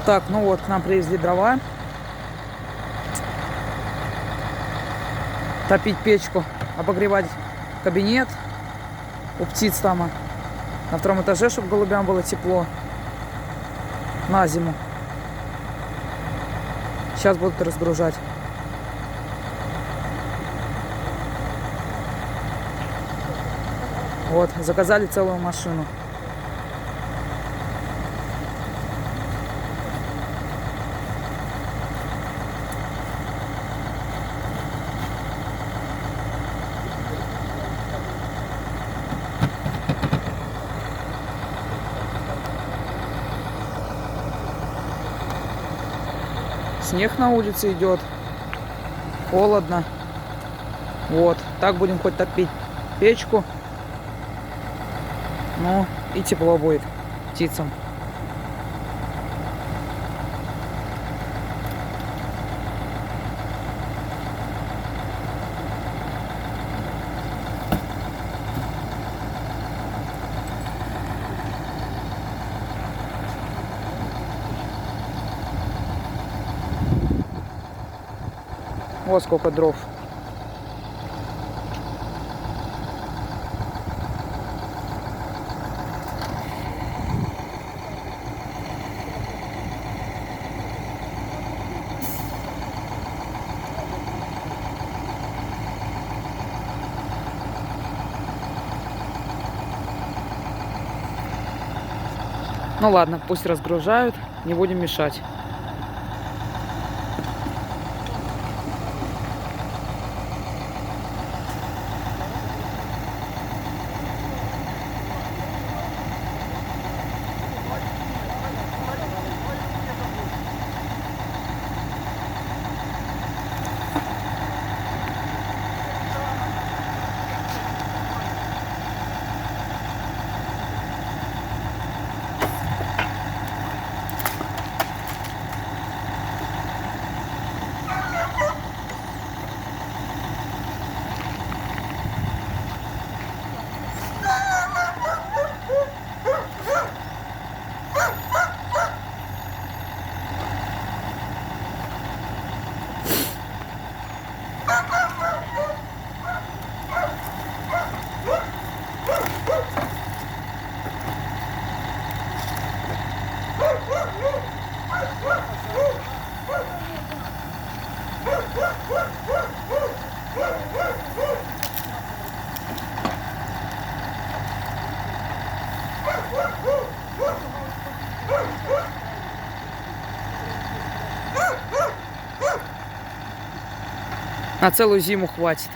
Так, ну вот, к нам привезли дрова. Топить печку, обогревать кабинет у птиц там на втором этаже, чтобы голубям было тепло на зиму. Сейчас будут разгружать. Вот, заказали целую машину. Снег на улице идет. Холодно. Вот. Так будем хоть топить печку. Ну и тепло будет птицам. Вот сколько дров. Ну ладно, пусть разгружают, не будем мешать. На целую зиму хватит.